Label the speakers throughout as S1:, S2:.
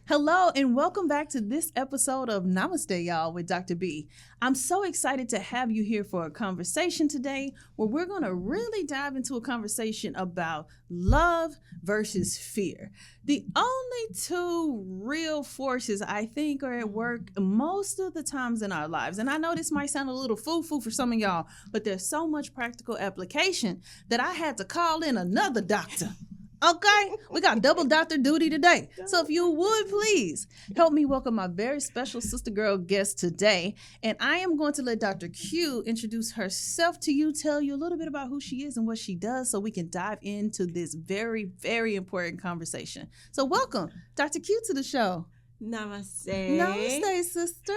S1: Hello and welcome back to this episode of Namaste Y'all with Dr. B. I'm so excited to have you here for a conversation today where we're going to really dive into a conversation about love versus fear. The only two real forces I think are at work most of the times in our lives. And I know this might sound a little foo-foo for some of y'all, but there's so much practical application that I had to call in another doctor. Okay, we got double doctor duty today. So if you would please help me welcome my very special sister girl guest today. And I am going to let Dr. Q introduce herself to you, tell you a little bit about who she is and what she does so we can dive into this very, very important conversation. So welcome, Dr. Q, to the show.
S2: Namaste.
S1: Namaste, sister.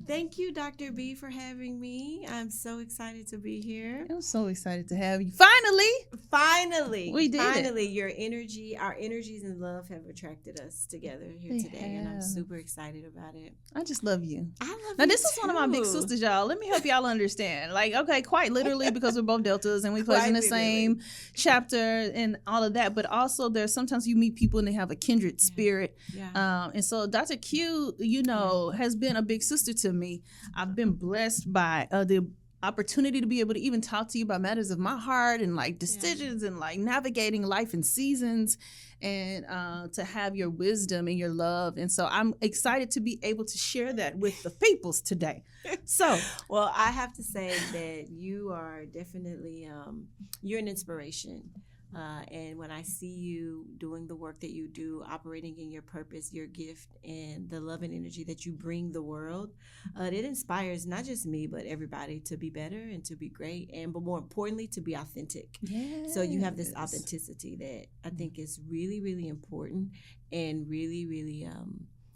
S2: Thank you, Dr. B, for having me. I'm so excited to be here.
S1: I'm so excited to have you. Finally, we did
S2: Finally, your energy, our energies and love have attracted us together here today, and I'm super excited about it.
S1: I just love you.
S2: I love
S1: now,
S2: you
S1: this is
S2: too.
S1: one of my big sisters, y'all. Let me help y'all understand. Like, okay, quite literally because we're both deltas and we play in the same chapter and all of that. But also, there's sometimes you meet people and they have a kindred spirit.
S2: Yeah.
S1: And so, Dr. Q, you know, has been a big sister to me. I've been blessed by the opportunity to be able to even talk to you about matters of my heart and like decisions and like navigating life and seasons and to have your wisdom and your love. And so I'm excited to be able to share that with the peoples today. So,
S2: well, I have to say that you are definitely, you're an inspiration. And when I see you doing the work that you do, operating in your purpose, your gift, and the love and energy that you bring the world, it inspires not just me, but everybody to be better and to be great, and but more importantly, to be authentic.
S1: yes.
S2: So you have this authenticity that I think is really, really important and really, really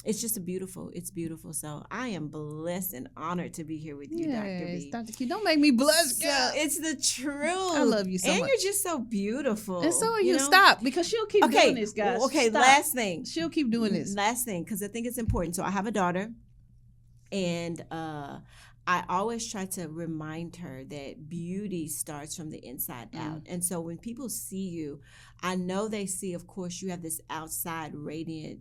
S2: it's just it's beautiful. So I am blessed and honored to be here with you, Dr. B.
S1: Dr. Q, don't make me blush,
S2: So
S1: girl.
S2: it's the truth.
S1: I love you so
S2: and
S1: much.
S2: you're just so beautiful.
S1: And so are you.
S2: know?
S1: Stop, because she'll keep doing this, guys.
S2: Okay,
S1: Stop.
S2: last thing.
S1: She'll keep doing this.
S2: Last thing, because I think it's important. So I have a daughter, and I always try to remind her that beauty starts from the inside out. And so when people see you, I know they see, of course, you have this outside radiant,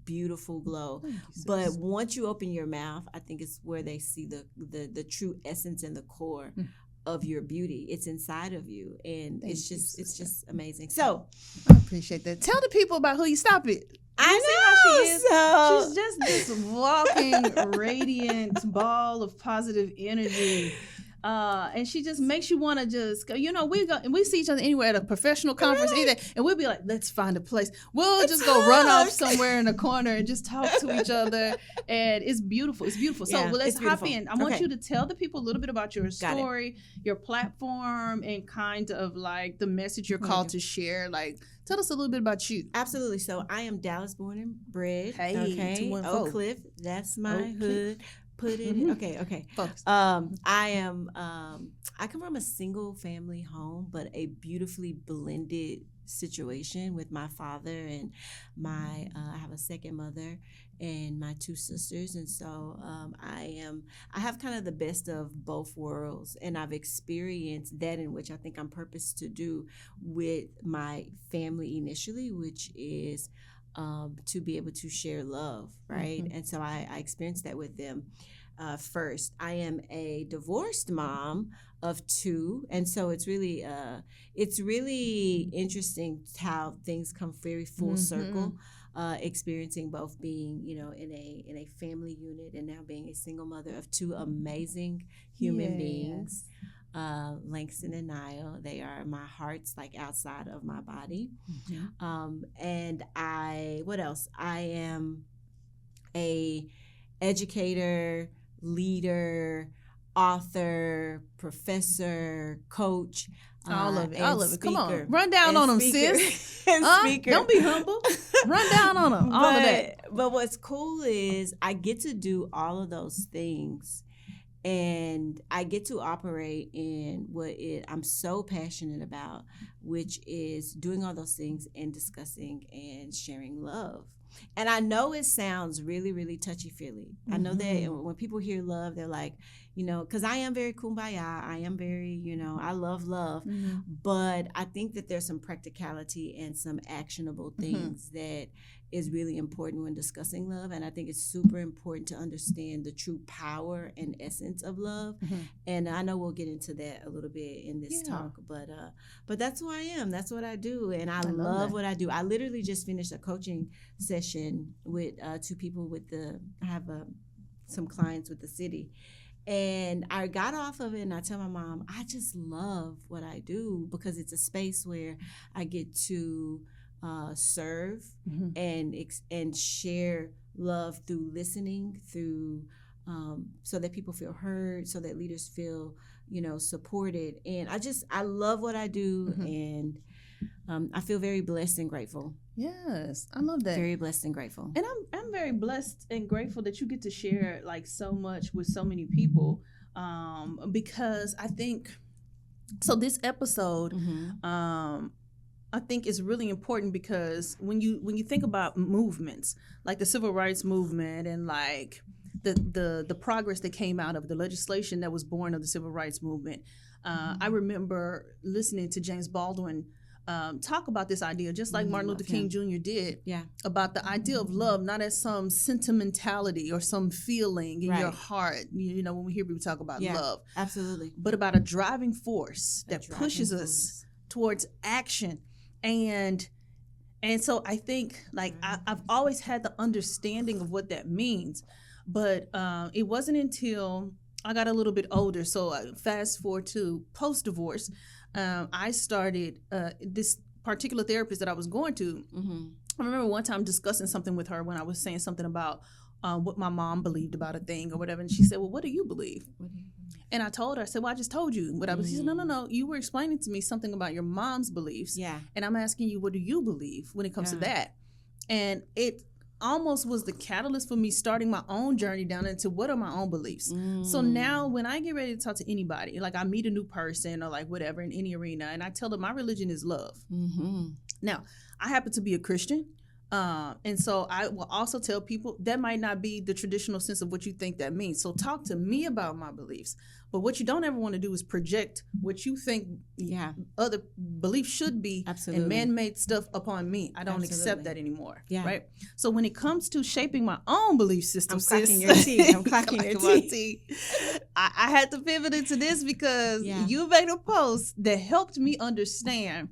S2: beautiful glow. But once you open your mouth, I think it's where they see the true essence and the core of your beauty. It's inside of you, and it's just amazing. So
S1: I appreciate that. Tell the people about who you. Stop it.
S2: I
S1: See how she is?
S2: So
S1: She's just this walking, radiant ball of positive energy. And she just makes you want to just go, you know, we see each other anywhere at a professional conference either, and we'll be like, let's find a place. We'll just go run off somewhere in a corner and just talk to each other. And it's beautiful. It's beautiful. So let's hop in. I want you to tell the people a little bit about your story, your platform, and kind of like the message you're called to share. Like, tell us a little bit about you.
S2: Absolutely. So I am Dallas born and bred.
S1: Hey,
S2: okay.
S1: 214.
S2: Oak Cliff. That's my hood. Put it in. Okay.
S1: Focus.
S2: I come from a single family home, but a beautifully blended situation with my father and I have a second mother and my two sisters. And so I have kind of the best of both worlds, and I've experienced that in which I think I'm purposed to do with my family initially, which is to be able to share love, right? And so I experienced that with them first. I am a divorced mom of two, and so it's really interesting how things come very full circle. Experiencing both being, you know, in a family unit and now being a single mother of two amazing human beings. Langston and Niall, they are my hearts, like outside of my body. And what else? I am a educator, leader, author, professor, coach.
S1: All of it. Come
S2: speaker.
S1: on. Run down on them, sis. Don't be humble. Run down on them. All of that.
S2: But what's cool is I get to do all of those things, and I get to operate in I'm so passionate about, which is doing all those things and discussing and sharing love. And I know it sounds really, really touchy-feely. I know that when people hear love, they're like, you know, because I am very kumbaya. I am very, you know, I love love. But I think that there's some practicality and some actionable things that is really important when discussing love. And I think it's super important to understand the true power and essence of love. And I know we'll get into that a little bit in this talk, but that's who I am. That's what I do. And I love what I do. I literally just finished a coaching session with 2 people I have some clients with the city. And I got off of it and I tell my mom, I just love what I do because it's a space where I get to serve and share love through listening, through so that people feel heard, so that leaders feel, supported. And I love what I do, and I feel very blessed and grateful.
S1: Yes, I love that.
S2: Very blessed and grateful.
S1: And I'm very blessed and grateful that you get to share like so much with so many people, because I think so. This episode, I think is really important because when you think about movements like the civil rights movement and like the progress that came out of the legislation that was born of the civil rights movement, I remember listening to James Baldwin talk about this idea, just like Martin Luther King Jr. did, about the idea of love, not as some sentimentality or some feeling in your heart, when we hear people talk about love.
S2: Absolutely.
S1: But about a driving force that pushes us towards action. And so I think like I've always had the understanding of what that means, but it wasn't until I got a little bit older, so fast forward to post-divorce, I started this particular therapist that I was going to. I remember one time discussing something with her when I was saying something about what my mom believed about a thing or whatever. And she said, well, what do you believe? And I told her, I said, well, I just told you what I believe. She said, no. You were explaining to me something about your mom's beliefs. Yeah. And I'm asking you, what do you believe when it comes to that? And it almost was the catalyst for me starting my own journey down into what are my own beliefs. So now when I get ready to talk to anybody, like I meet a new person or like whatever in any arena, and I tell them my religion is love. Now, I happen to be a Christian. And so I will also tell people that might not be the traditional sense of what you think that means. So talk to me about my beliefs. But what you don't ever want to do is project what you think other beliefs should be and man-made stuff upon me. I don't accept that anymore. Right? So when it comes to shaping my own belief system,
S2: I'm clacking your teeth. I'm clacking your teeth.
S1: I had to pivot into this because you made a post that helped me understand.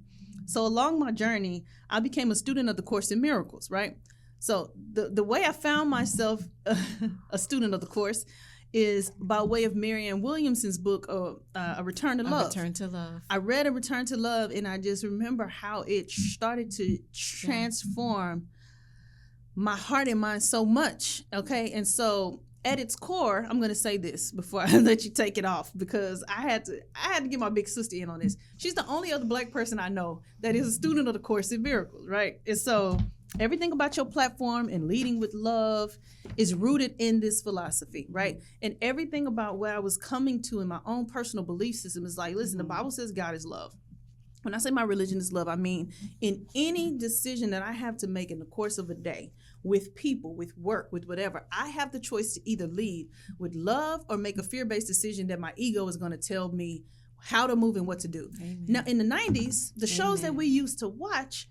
S1: So along my journey, I became a student of the Course in Miracles, right? So the way I found myself a student of the Course is by way of Marianne Williamson's book, A Return to Love.
S2: A Return to Love.
S1: I read A Return to Love, and I just remember how it started to transform my heart and mind so much, okay? And so at its core, I'm going to say this before I let you take it off, because I had to get my big sister in on this. She's the only other Black person I know that is a student of the Course in Miracles, right? And so everything about your platform and leading with love is rooted in this philosophy, right? And everything about where I was coming to in my own personal belief system is like, listen, the Bible says God is love. When I say my religion is love, I mean in any decision that I have to make in the course of a day, with people, with work, with whatever, I have the choice to either lead with love or make a fear-based decision that my ego is going to tell me how to move and what to do. Amen. Now, in the 90s, the shows that we used to watch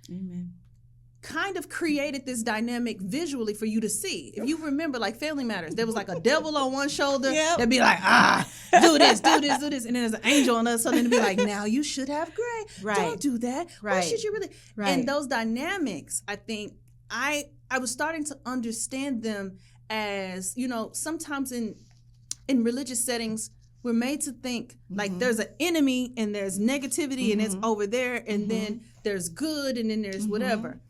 S1: kind of created this dynamic visually for you to see. If you remember, like Family Matters, there was like a devil on one shoulder that'd be like, do this. And then there's an angel on the other, so then it'd be like, now you should have gray. Right. Don't do that. Right. Why should you really? Right. And those dynamics, I think, I was starting to understand them as, sometimes in religious settings, we're made to think like there's an enemy and there's negativity and it's over there, and then there's good and then there's whatever.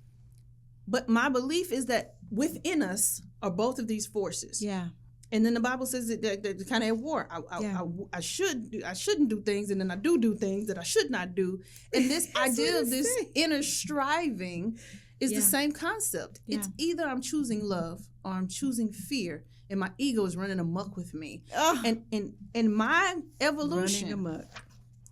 S1: But my belief is that within us are both of these forces. Yeah. And then the Bible says that they're kind of at war. I shouldn't do things, and then I do things that I should not do. And this idea of this inner striving is the same concept. Yeah. It's either I'm choosing love or I'm choosing fear, and my ego is running amok with me. And my evolution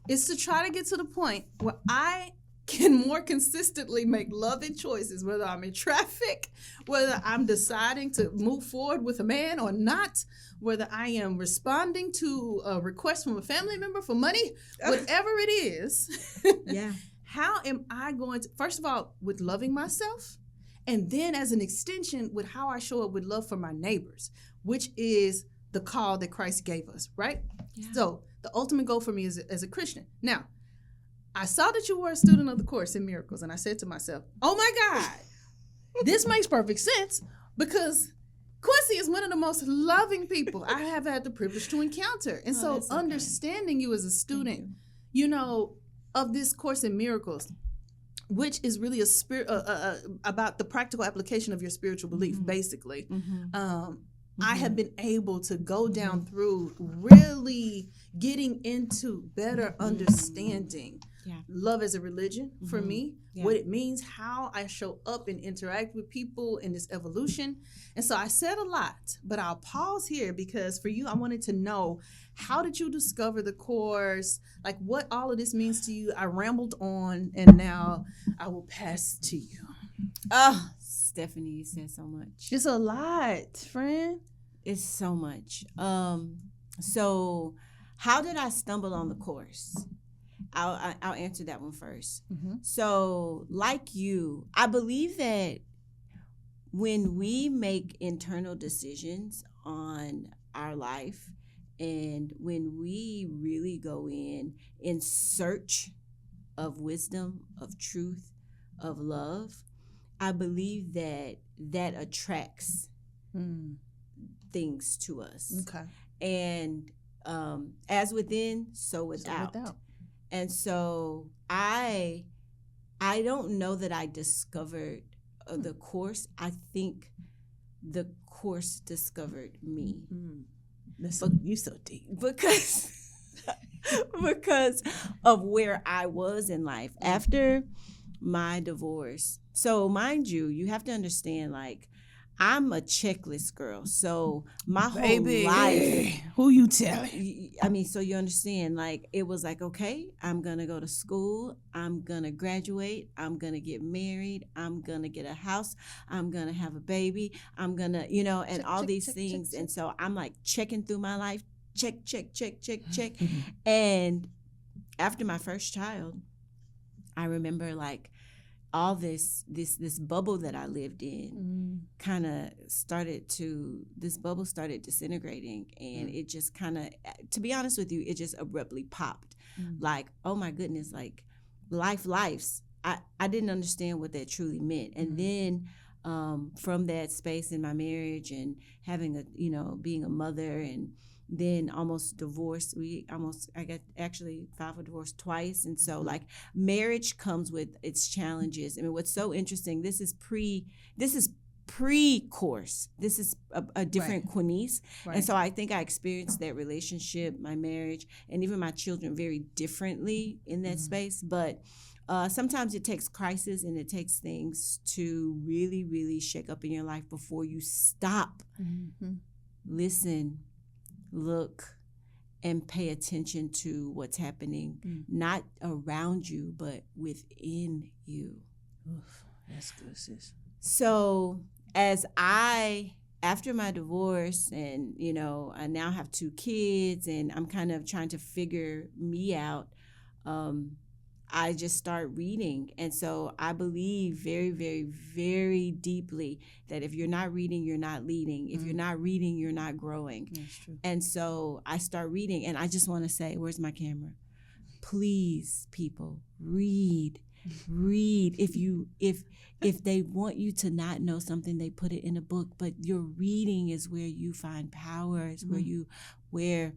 S1: is to try to get to the point where I can more consistently make loving choices, whether I'm in traffic, whether I'm deciding to move forward with a man or not, whether I am responding to a request from a family member for money, whatever it is. How am I going to, first of all, with loving myself, And then as an extension with how I show up with love for my neighbors, which is the call that Christ gave us, right?
S2: Yeah.
S1: So the ultimate goal for me as a Christian. Now, I saw that you were a student of the Course in Miracles, and I said to myself, oh my God, this makes perfect sense, because Quincy is one of the most loving people I have had the privilege to encounter. And so
S2: that's okay.
S1: understanding you as a student, you know, of this Course in Miracles, which is really a spirit about the practical application of your spiritual belief, basically. I have been able to go down through really getting into better understanding love as a religion for me, what it means, how I show up and interact with people in this evolution. And so I said a lot, but I'll pause here because for you, I wanted to know, how did you discover the Course? Like, what all of this means to you? I rambled on, and now I will pass to you.
S2: Oh, Stephanie, you said so much.
S1: It's a lot, friend.
S2: It's so much. So how did I stumble on the Course? I'll answer that one first. So like you, I believe that when we make internal decisions on our life, and when we really go in search of wisdom, of truth, of love, I believe that attracts things to us.
S1: Okay.
S2: And as within, so without. And so I don't know that I discovered the Course. I think the Course discovered me.
S1: You so deep.
S2: Because of where I was in life after my divorce. So mind you, you have to understand, like, I'm a checklist girl. So my whole life.
S1: Who you telling?
S2: I mean, so you understand, like, it was like, okay, I'm going to go to school. I'm going to graduate. I'm going to get married. I'm going to get a house. I'm going to have a baby. I'm going to, you know, and all these things. And so I'm like checking through my life. Check. And after my first child, I remember like all this bubble that I lived in this bubble started disintegrating, and it just kind of, to be honest with you, it just abruptly popped. Like, oh my goodness, like life's. I didn't understand what that truly meant. And then from that space in my marriage and having being a mother, and then almost divorced. I got actually filed for divorce twice. And so like marriage comes with its challenges. I mean, what's so interesting, this is pre-course. This is a different Queinnise. Right. And so I think I experienced that relationship, my marriage, and even my children very differently in that space. But sometimes it takes crisis and it takes things to really, really shake up in your life before you stop, listen, look, and pay attention to what's happening, not around you, but within you.
S1: Oof, that's good, sis.
S2: So after my divorce, and, I now have 2 kids, and I'm kind of trying to figure me out, I just start reading. And so I believe very, very, very deeply that if you're not reading, you're not leading. If you're not reading, you're not growing. That's true. And so I start reading, and I just want to say, where's my camera? Please, people, read. If they want you to not know something, they put it in a book, but your reading is where you find power. It's where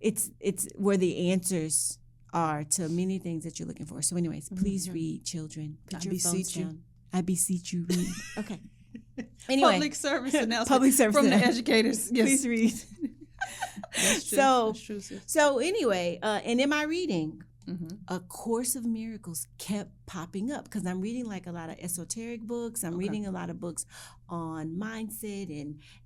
S2: it's where the answers are to many things that you're looking for. So anyways, please read, children. Put your phones down. I beseech you, read. Okay. Anyway.
S1: Public service announcement from the educators. Yes.
S2: Please read.
S1: That's true. That's true, sis.
S2: So anyway, and in my reading, A Course of Miracles kept popping up because I'm reading like a lot of esoteric books. I'm reading a lot of books on mindset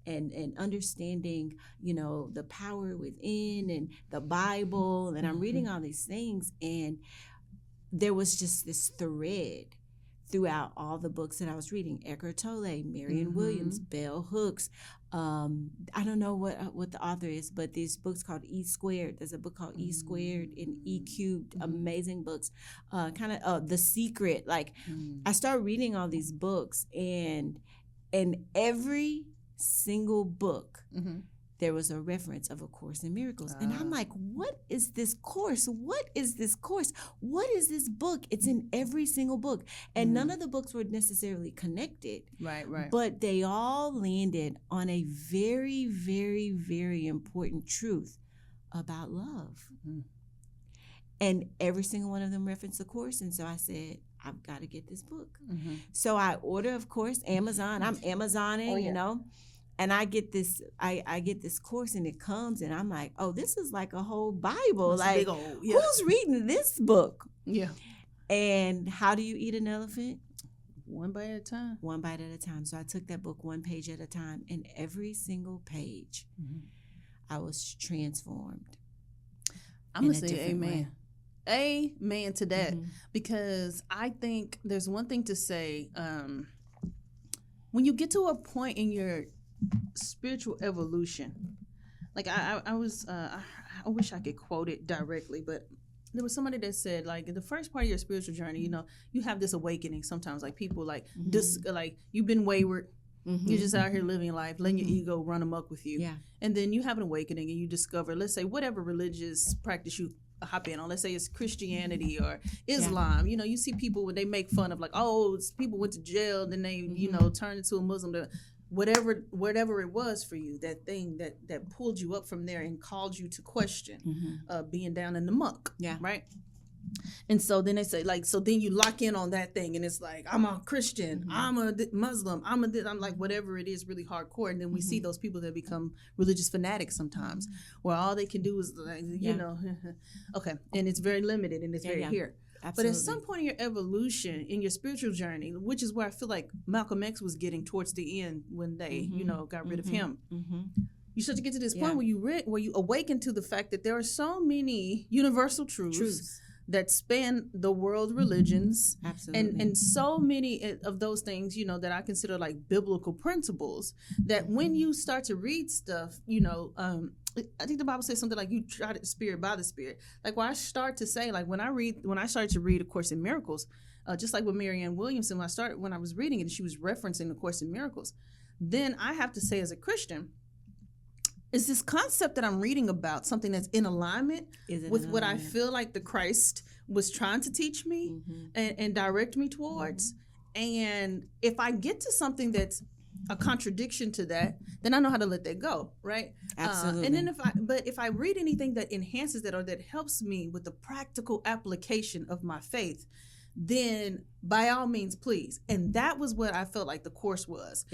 S2: and understanding, the power within and the Bible. And I'm reading all these things. And there was just this thread throughout all the books that I was reading. Eckhart Tolle, Marion Williams, Bell Hooks. I don't know what the author is, but these books called E Squared. There's a book called E Squared and E Cubed. Amazing books. Kind of The Secret. Like I started reading all these books, and every single book. There was a reference of A Course in Miracles. And I'm like, what is this course? What is this course? What is this book? It's in every single book. And none of the books were necessarily connected.
S1: Right.
S2: But they all landed on a very, very, very important truth about love. And every single one of them referenced the course. And so I said, I've got to get this book. So I order, of course, Amazon. I'm Amazoning, you know. And I get this, I get this course, and it comes, and I'm like, oh, this is like a whole Bible.
S1: It's
S2: like,
S1: big old,
S2: who's reading this book?
S1: Yeah.
S2: And how do you eat an elephant?
S1: One bite at a time.
S2: One bite at a time. So I took that book one page at a time, and every single page, I was transformed.
S1: I'm going to say amen. Amen to that. Because I think there's one thing to say, when you get to a point in your spiritual evolution, like I wish I could quote it directly, but there was somebody that said, like, in the first part of your spiritual journey, you know, you have this awakening sometimes, like people like like you've been wayward, you're just out here living life, letting your ego run amok with you, and then you have an awakening and you discover, let's say, whatever religious practice you hop in on, let's say it's Christianity or Islam. You know, you see people when they make fun of, like, oh, people went to jail, then they you know, turned into a Muslim. Whatever it was for you, that thing that pulled you up from there and called you to question being down in the muck, right? And so then they say, like, so then you lock in on that thing, and it's like, I'm a Christian, I'm a Muslim, I'm like, whatever it is, really hardcore. And then we see those people that become religious fanatics sometimes, where all they can do is, like, you know, okay, and it's very limited and it's very here. Absolutely. But at some point in your evolution, in your spiritual journey, which is where I feel like Malcolm X was getting towards the end when they, you know, got rid of him. You start to get to this point where you awaken to the fact that there are so many universal truths that span the world religions.
S2: Absolutely.
S1: And so many of those things, you know, that I consider like biblical principles, that when you start to read stuff, you know, I think the Bible says something like, you try the Spirit by the Spirit. Like, when I start to say, like, when I started to read A Course in Miracles, just like with Marianne Williamson, when I was reading it and she was referencing A Course in Miracles, then I have to say, as a Christian, is this concept that I'm reading about something that's in alignment with what I feel like the Christ was trying to teach me and direct me towards? And if I get to something that's a contradiction to that, then I know how to let that go, right?
S2: Absolutely.
S1: And then if I read anything that enhances that or that helps me with the practical application of my faith, then by all means, please. And that was what I felt like the course was.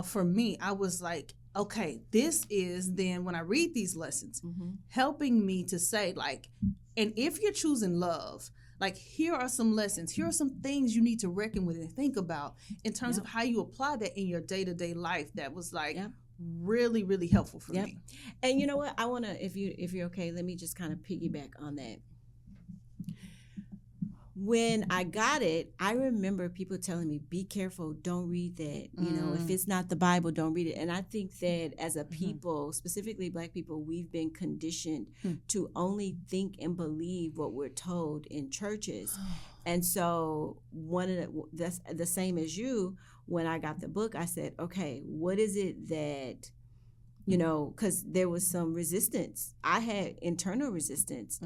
S1: For me, I was like, okay, this is then, when I read these lessons, helping me to say, like, and if you're choosing love, like, here are some lessons. Here are some things you need to reckon with and think about in terms of how you apply that in your day-to-day life. That was like really, really helpful for me.
S2: And you know what? I want to, if you're okay, let me just kind of piggyback on that. When I got it, I remember people telling me, be careful, don't read that. You know, if it's not the Bible, don't read it. And I think that as a people, specifically Black people, we've been conditioned to only think and believe what we're told in churches. And so that's the same as you. When I got the book, I said, okay, what is it that, you know, because there was some resistance. I had internal resistance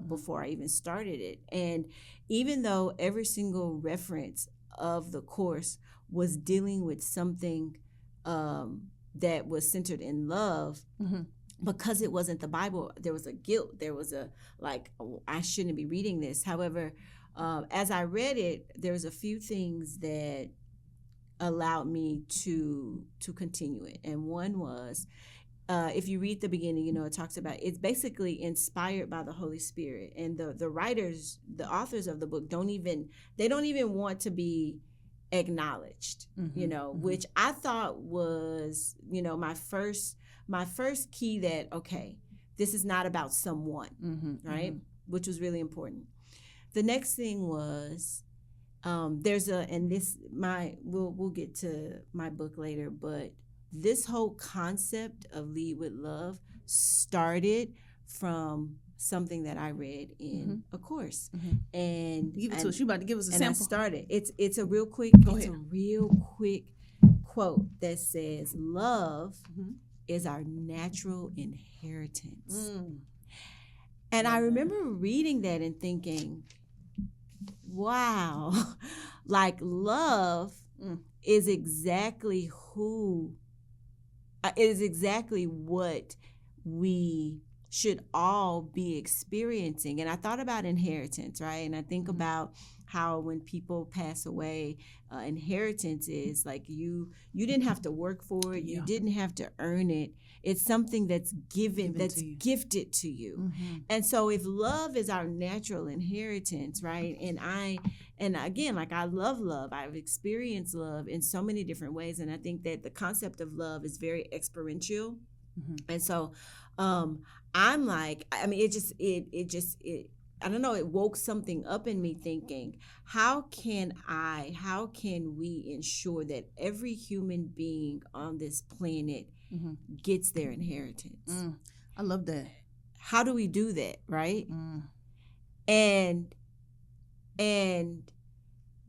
S2: before I even started it. And even though every single reference of the course was dealing with something that was centered in love, because it wasn't the Bible, there was a guilt. There was a, like, oh, I shouldn't be reading this. However, as I read it, there was a few things that allowed me to continue it. And one was, if you read the beginning, you know, it talks about, it's basically inspired by the Holy Spirit. And the writers, the authors of the book don't even want to be acknowledged, you know, which I thought was, you know, my first key that, okay, this is not about someone, right? Which was really important. The next thing was, there's a, and this, we'll get to my book later, but this whole concept of lead with love started from something that I read in a course. And
S1: give it to us. You about to give us a
S2: and
S1: sample.
S2: I started. It's a real quick quote that says, "Love is our natural inheritance." And I remember reading that and thinking, wow, like love is exactly what we should all be experiencing. And I thought about inheritance, right? And I think about how when people pass away, inheritance is like you didn't have to work for it, you didn't have to earn it. It's something that's given that's gifted to you. And so if love is our natural inheritance, right? And again, like I love love. I've experienced love in so many different ways. And I think that the concept of love is very experiential. And so I'm like, I mean, it I don't know, it woke something up in me thinking, how can we ensure that every human being on this planet gets their inheritance?
S1: I love that.
S2: How do we do that, right? And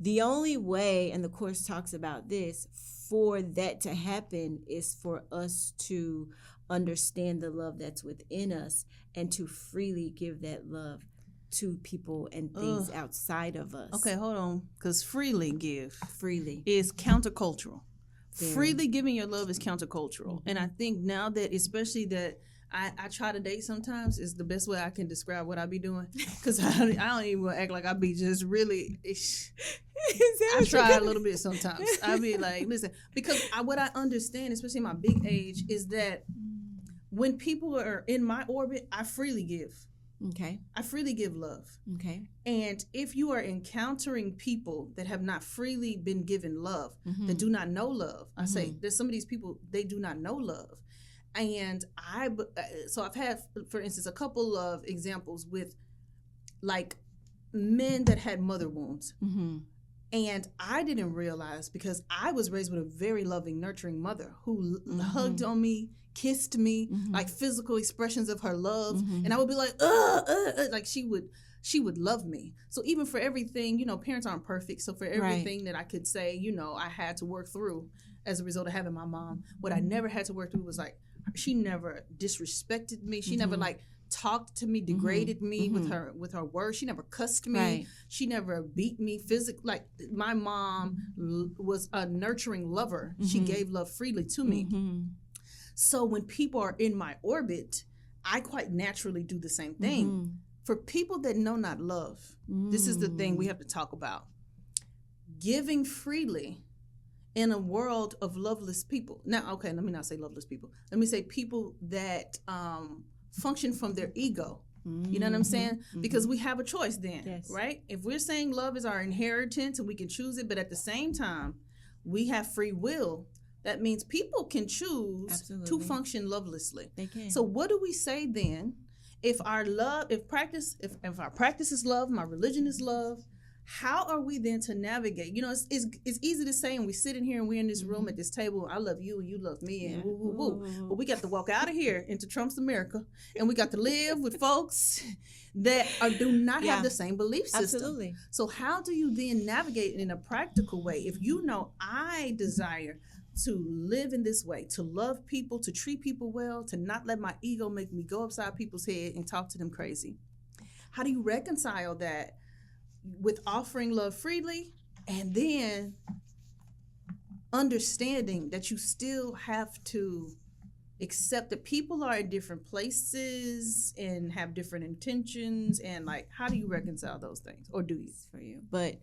S2: the only way, and the Course talks about this, for that to happen is for us to understand the love that's within us and to freely give that love to people and things outside of us.
S1: Okay, hold on, because freely is countercultural. Freely giving your love is countercultural. And I think now that, especially that I try to date sometimes, is the best way I can describe what I be doing, because I don't even act like I be just really I try a little bit sometimes. I be like, listen, because what I understand, especially my big age, is that when people are in my orbit, I freely give.
S2: Okay.
S1: I freely give love.
S2: Okay.
S1: And if you are encountering people that have not freely been given love, that do not know love, I say there's some of these people, they do not know love. And so I've had, for instance, a couple of examples with like men that had mother wounds. And I didn't realize, because I was raised with a very loving, nurturing mother who hugged on me, kissed me, like physical expressions of her love. And I would be like, like she would love me. So even for everything, parents aren't perfect. So for everything that I could say, I had to work through as a result of having my mom, what I never had to work through was like, she never disrespected me. She never like talked to me, degraded me with her words. She never cussed me.
S2: Right.
S1: She never beat me physically. Like my mom was a nurturing lover. She gave love freely to me. So when people are in my orbit, I quite naturally do the same thing. For people that know not love, this is the thing we have to talk about. Giving freely in a world of loveless people. Now, okay, let me not say loveless people. Let me say people that function from their ego. You know what I'm saying? Because we have a choice then, right? If we're saying love is our inheritance and we can choose it, but at the same time, we have free will, that means people can choose to function lovelessly. They can. So what do we say then? If our practice is love, my religion is love, how are we then to navigate? It's easy to say, and we sit in here and we're in this room at this table, I love you and you love me, and woo, woo, woo. But we got to walk out of here into Trump's America, and we got to live with folks that do not have the same belief system.
S2: Absolutely.
S1: So how do you then navigate in a practical way? If I desire to live in this way, to love people, to treat people well, to not let my ego make me go upside people's head and talk to them crazy. How do you reconcile that with offering love freely and then understanding that you still have to accept that people are in different places and have different intentions, and like, how do you reconcile those things, or do you?
S2: For you. But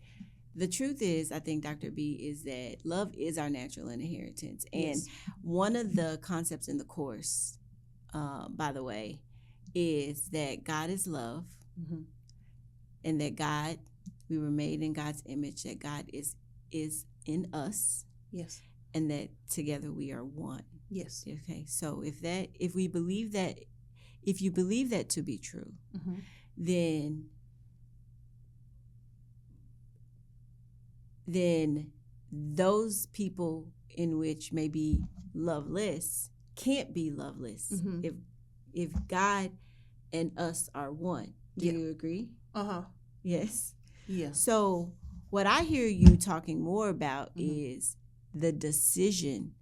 S2: the truth is, I think, Dr. B, is that love is our natural inheritance. And one of the concepts in the Course, by the way, is that God is love, and that we were made in God's image, that God is in us. Yes. And that together we are one.
S1: Yes.
S2: Okay. So if you believe that to be true, then then those people in which may be loveless can't be loveless if God and us are one. Do you agree? Yes.
S1: Yeah.
S2: So what I hear you talking more about is the decision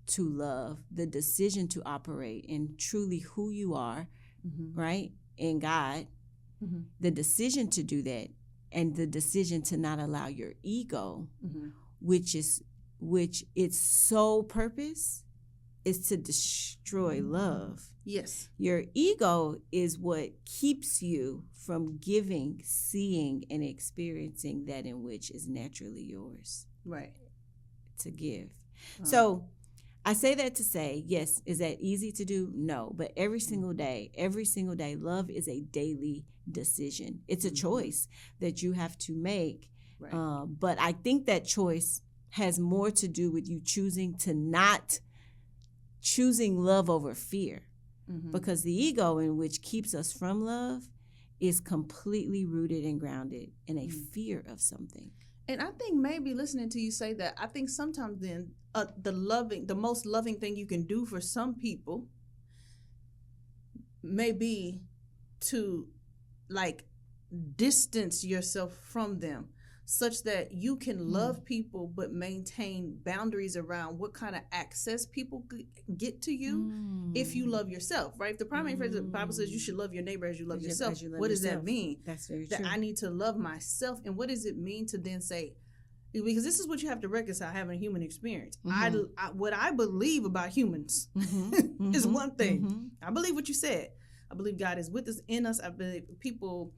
S2: to love, the decision to operate in truly who you are, right? In God, the decision to do that, and the decision to not allow your ego, which its sole purpose is to destroy love.
S1: Yes.
S2: Your ego is what keeps you from giving, seeing, and experiencing that in which is naturally yours.
S1: Right.
S2: To give. So I say that to say, yes, is that easy to do? No. But every single day, love is a daily decision. It's a choice that you have to make. Right. But I think that choice has more to do with you choosing love over fear. Because the ego, in which keeps us from love, is completely rooted and grounded in a fear of something.
S1: And I think maybe listening to you say that, I think sometimes then the most loving thing you can do for some people may be to like distance yourself from them, such that you can love people but maintain boundaries around what kind of access people get to you if you love yourself, right? The primary phrase of the Bible says you should love your neighbor as you love yourself. What does that mean?
S2: That's very
S1: true. That I need to love myself. And what does it mean to then say, because this is what you have to reconcile having a human experience. What I believe about humans is one thing. I believe what you said. I believe God is with us, in us. I believe people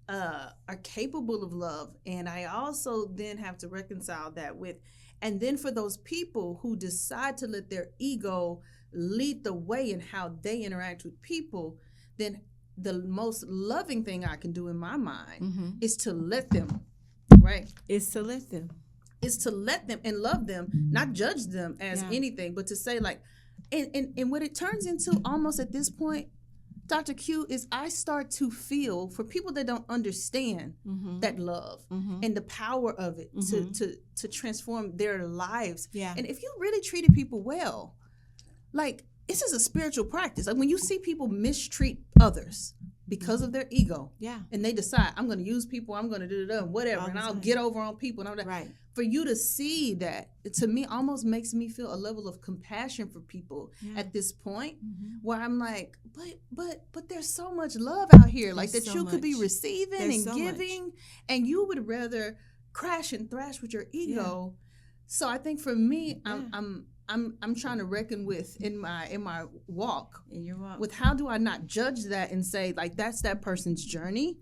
S1: are capable of love. And I also then have to reconcile that with, and then for those people who decide to let their ego lead the way in how they interact with people, then the most loving thing I can do in my mind is to let them, right?
S2: Is to let them
S1: and love them, not judge them as anything, but to say like, and what it turns into almost at this point, Dr. Q, is I start to feel for people that don't understand that love and the power of it to transform their lives. Yeah. And if you really treated people well, like this is a spiritual practice. Like when you see people mistreat others because of their ego, and they decide I'm going to use people, I'm going to do whatever, and I'll get over on people and all that. Right. For you to see that, to me, almost makes me feel a level of compassion for people at this point, where I'm like, but there's so much love out here, like that you could be receiving and giving, and you would rather crash and thrash with your ego. So I think for me, I'm trying to reckon with in my walk, with how do I not judge that and say like that's that person's journey,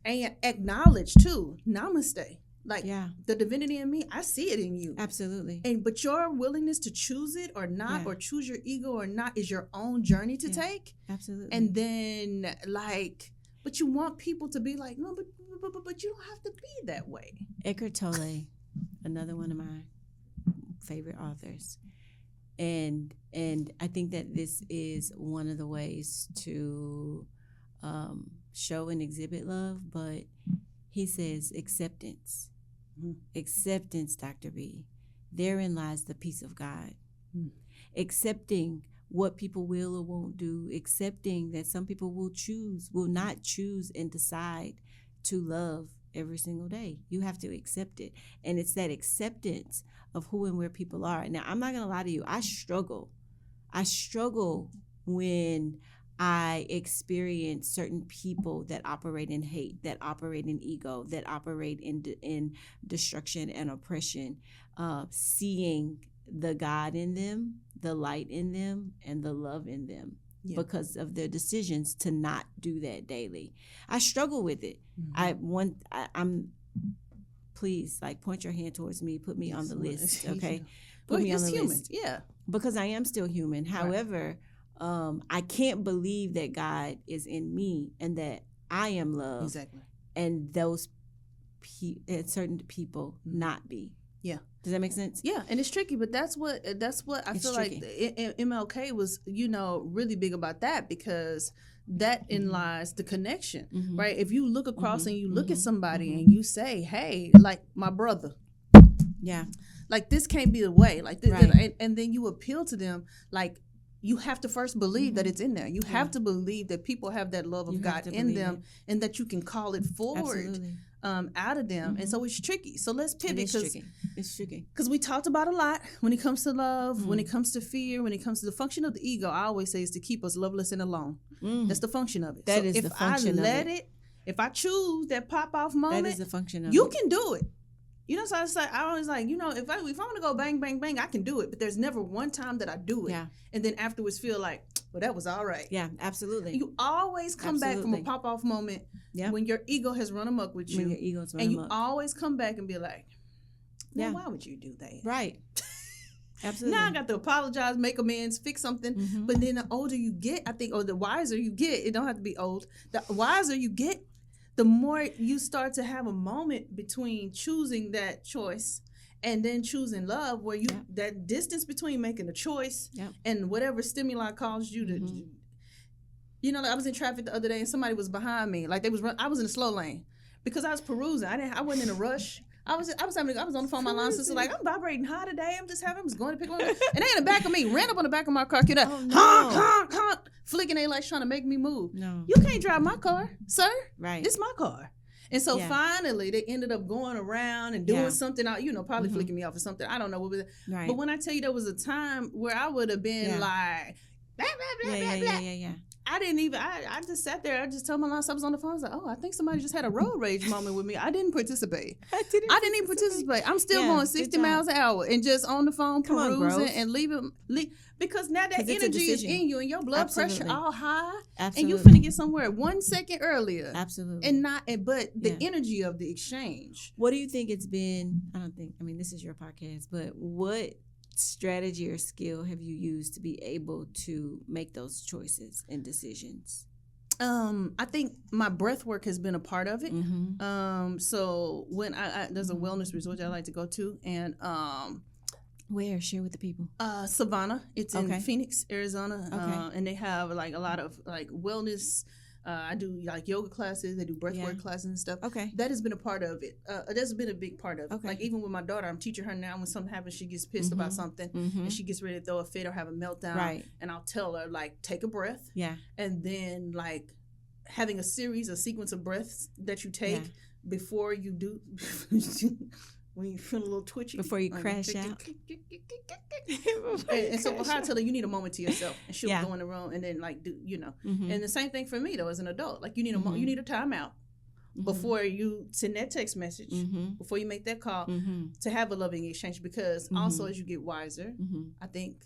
S1: and acknowledge too, namaste. Like the divinity in me, I see it in you.
S2: Absolutely.
S1: But your willingness to choose it or not, or choose your ego or not, is your own journey to take.
S2: Absolutely.
S1: And then like, but you want people to be like, no, but you don't have to be that way.
S2: Eckhart Tolle, another one of my favorite authors. And I think that this is one of the ways to show and exhibit love, but he says acceptance. Acceptance, Dr. B. Therein lies the peace of God. Accepting what people will or won't do, accepting that some people will not choose and decide to love every single day. You have to accept it. And it's that acceptance of who and where people are. Now, I'm not going to lie to you. I struggle when I experience certain people that operate in hate, that operate in ego, that operate in destruction and oppression, seeing the God in them, the light in them, and the love in them because of their decisions to not do that daily. I struggle with it. I'm please, like, point your hand towards me, put me on the list, okay? Put me on the list.
S1: Yeah.
S2: Because I am still human. However, I can't believe that God is in me and that I am love.
S1: Exactly.
S2: And those certain people not be.
S1: Yeah.
S2: Does that make sense?
S1: Yeah, and it's tricky, but that's what I feel tricky. Like MLK was, really big about that, because that in lies the connection, right? If you look across and you look at somebody and you say, hey, like my brother,
S2: Yeah.
S1: Like, this can't be the way. Like, this,
S2: Right.
S1: and then you appeal to them. Like, you have to first believe that it's in there. You have to believe that people have that love of
S2: You have
S1: God
S2: to
S1: in
S2: believe
S1: them,
S2: it.
S1: and that you can call it forward
S2: Absolutely.
S1: out of them. And so it's tricky. So let's
S2: It
S1: pivot,
S2: is tricky. It's tricky.
S1: because we talked about a lot when it comes to love, when it
S2: Mm.
S1: comes to fear, when it comes to the function of the ego. I always say is to keep us loveless and alone. That's the function of it.
S2: That
S1: So
S2: is
S1: if
S2: the function
S1: I
S2: of
S1: let
S2: it.
S1: it, if I choose that pop off moment,
S2: That is the function of
S1: you
S2: it.
S1: can do it. You know, so I always like, you know, if I want to go bang, bang, bang, I can do it. But there's never one time that I do it.
S2: Yeah.
S1: And then afterwards feel like, well, that was all right.
S2: Yeah, absolutely.
S1: You always come back from a
S2: Absolutely.
S1: pop off moment
S2: Yep.
S1: when your ego has run amok with
S2: When
S1: you.
S2: your ego's
S1: And
S2: running
S1: you
S2: up.
S1: always come back and be like, now,
S2: Yeah.
S1: why would you do that?
S2: Right. Absolutely.
S1: Now I got to apologize, make amends, fix something.
S2: Mhm.
S1: But then the older you get, I think, or the wiser you get, it don't have to be old. The wiser you get, the more you start to have a moment between choosing that choice and then choosing love, where you
S2: Yep.
S1: that distance between making a choice
S2: Yep.
S1: and whatever stimuli caused you to. You know, like I was in traffic the other day and somebody was behind me. Like I was in a slow lane because I was perusing. I wasn't in a rush. I was on the phone with my line sister, like, I'm vibrating high today. I'm just going to pick one up. And they in the back of me, ran up on the back of my car,
S2: Oh, no.
S1: honk, honk, honk, flicking their lights trying to make me move.
S2: No.
S1: You can't drive my car, sir.
S2: Right.
S1: It's my car. And so
S2: Yeah.
S1: finally, they ended up going around and doing
S2: Yeah.
S1: something, probably
S2: Mhm.
S1: flicking me off or something. I don't know what was it.
S2: Right.
S1: But when I tell you there was a time where I would have been
S2: Yeah.
S1: like, blah, blah, blah,
S2: yeah,
S1: blah,
S2: yeah,
S1: blah.
S2: yeah, yeah, yeah.
S1: I didn't even, I just sat there. I just told my line, I was on the phone. I was like, oh, I think somebody just had a road rage moment with me. I didn't participate. I didn't even participate. I'm still
S2: Yeah,
S1: going
S2: good
S1: 60
S2: job.
S1: miles an hour and just on the phone
S2: Come on,
S1: perusing
S2: growth.
S1: and leaving. Because now that
S2: 'Cause it's a
S1: energy is
S2: decision.
S1: in you and your blood pressure
S2: Absolutely.
S1: all high.
S2: Absolutely.
S1: And you finna get somewhere 1 second earlier.
S2: Absolutely.
S1: And but the
S2: Yeah.
S1: energy of the exchange.
S2: What do you think it's been? I mean, this is your podcast, but what strategy or skill have you used to be able to make those choices and decisions?
S1: I think my breath work has been a part of it.
S2: Mm-hmm.
S1: So when there's a wellness resort I like to go to, and
S2: Where? Share with the people.
S1: Savannah. It's in
S2: Okay.
S1: Phoenix, Arizona.
S2: Okay.
S1: And they have like a lot of like wellness. I do like yoga classes. They do breathwork
S2: Yeah.
S1: classes and stuff.
S2: Okay.
S1: That has been a part of it. That's been a big part of it.
S2: Okay.
S1: Like even with my daughter, I'm teaching her now. When something happens, she gets pissed about something,
S2: Mm-hmm.
S1: and she gets ready to throw a fit or have a meltdown.
S2: Right.
S1: And I'll tell her like, take a breath,
S2: Yeah.
S1: and then like having a sequence of breaths that you take
S2: Yeah.
S1: before you do. When you feel a little twitchy.
S2: Before you
S1: like,
S2: crash out.
S1: And so for her, I tell her you need a moment to yourself, and she'll
S2: Yeah.
S1: go in the room and then like do
S2: Mhm.
S1: And the same thing for me though as an adult. Like you need
S2: Mhm.
S1: you need a timeout
S2: Mhm.
S1: before you send that text message,
S2: Mhm.
S1: before you make that call,
S2: Mhm.
S1: to have a loving exchange. Because also as you get wiser,
S2: Mhm.
S1: I think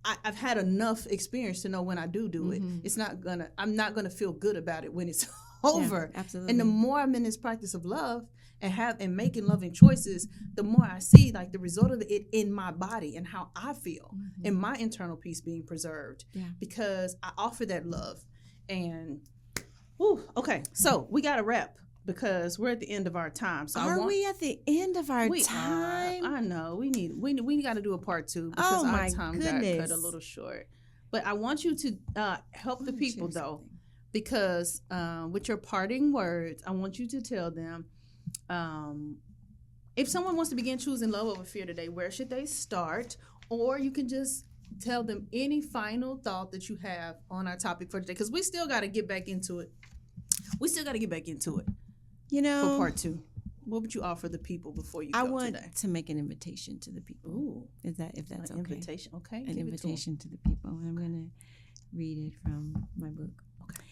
S1: I've had enough experience to know when I do it,
S2: Mhm.
S1: I'm not gonna feel good about it when it's over.
S2: Yeah, absolutely.
S1: And the more I'm in this practice of love and making loving choices, the more I see like the result of it in my body and how I feel and my internal peace being preserved.
S2: Yeah.
S1: Because I offer that love. And okay, so we got to wrap because we're at the end of our time. So
S2: Are we at the end of our time?
S1: I know we got to do a part 2 because
S2: Oh,
S1: our
S2: my
S1: time
S2: goodness.
S1: got cut a little short. But I want you to help the people though, because with your parting words, I want you to tell them if someone wants to begin choosing love over fear today, where should they start? Or you can just tell them any final thought that you have on our topic for today, because we still got to get back into it.
S2: You know,
S1: For part 2. What would you offer the people before you
S2: I
S1: go
S2: want
S1: today?
S2: to make an invitation to the people.
S1: Ooh,
S2: If that's
S1: an
S2: okay.
S1: invitation. Okay,
S2: An
S1: give it to 'em.
S2: invitation to the people. And I'm going to read it from my book. Okay.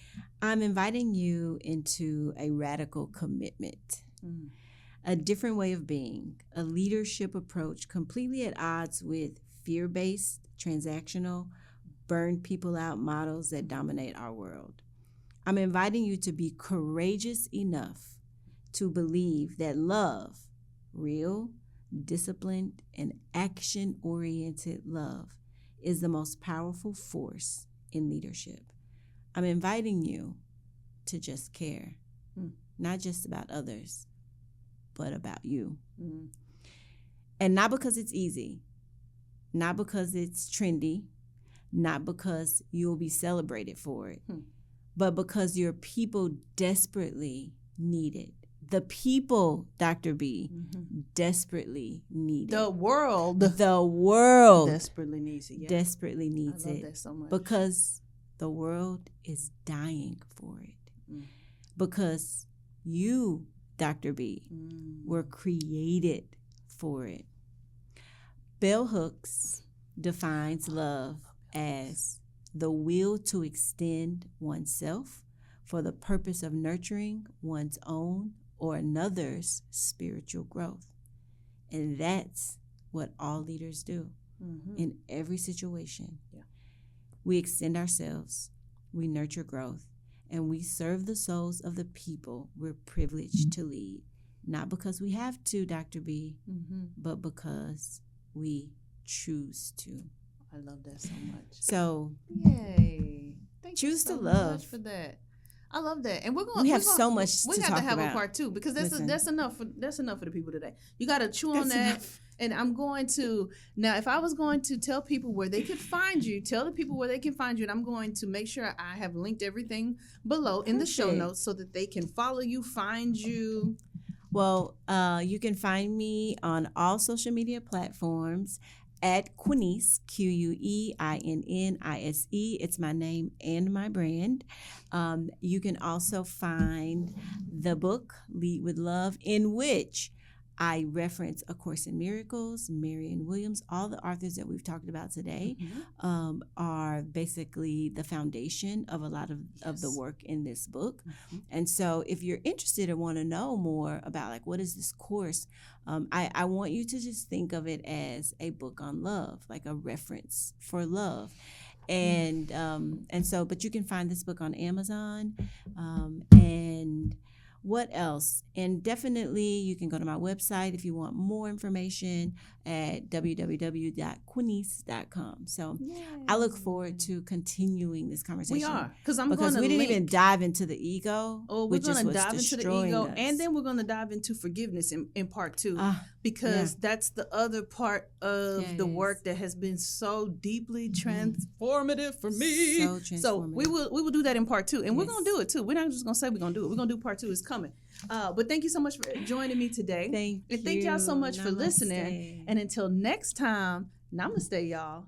S2: I'm inviting you into a radical commitment, a different way of being, a leadership approach completely at odds with fear-based, transactional, burn people out models that dominate our world. I'm inviting you to be courageous enough to believe that love, real, disciplined, and action-oriented love, is the most powerful force in leadership. I'm inviting you to just care, not just about others, but about you. And not because it's easy, not because it's trendy, not because you'll be celebrated for it, but because your people desperately need it. the people, Dr. B,
S1: Mm-hmm.
S2: desperately need
S1: The
S2: it.
S1: world
S2: The world
S1: desperately needs it. Yeah.
S2: desperately needs
S1: I love
S2: it
S1: that so much.
S2: because the world is dying for it.
S1: Mm.
S2: Because you, Dr. B,
S1: Mm.
S2: were created for it. Bell Hooks defines love as the will to extend oneself for the purpose of nurturing one's own or another's spiritual growth. And that's what all leaders do
S1: Mm-hmm.
S2: in every situation.
S1: Yeah.
S2: We extend ourselves, we nurture growth, and we serve the souls of the people we're privileged to lead. Not because we have to, Dr. B,
S1: Mm-hmm.
S2: but because we choose to.
S1: I love that so much.
S2: So,
S1: Yay. Thank you
S2: choose
S1: so
S2: to love.
S1: much for that. I love that. And we're going
S2: We have so much
S1: we
S2: to
S1: got
S2: talk
S1: to have
S2: about.
S1: a part 2 because that's
S2: Listen.
S1: that's enough for the people today. You got to chew on
S2: That's
S1: that.
S2: enough.
S1: And I'm going to now if I was going to tell people where they could find you, tell the people where they can find you, and I'm going to make sure I have linked everything below in the show
S2: Perfect.
S1: notes so that they can follow you, find you.
S2: Well, you can find me on all social media platforms at Queinnise, Queinnise. It's my name and my brand. You can also find the book, Lead with Love, in which I reference A Course in Miracles, Marianne Williams. All the authors that we've talked about today are basically the foundation of a lot of the work in this book.
S1: Mm-hmm.
S2: And so if you're interested or want to know more about like what is this course, I want you to just think of it as a book on love, like a reference for love. And so, but you can find this book on Amazon, and what else? And definitely you can go to my website if you want more information at www.queinnise.com. So I look forward to continuing this conversation.
S1: We are because
S2: we didn't even dive into the ego.
S1: Oh, we're going to dive into the ego, and then we're going to dive into forgiveness in part 2, because that's the other part of the work that has been so deeply transformative for me.
S2: So transformative.
S1: So we will do that in part 2, and we're going to do it too. We're not just going to say we're going to do it. We're going to do part 2. It's coming. But thank you so much for joining me today.
S2: Thank you.
S1: And thank y'all so much for
S2: Namaste.
S1: listening. And until next time, namaste, y'all.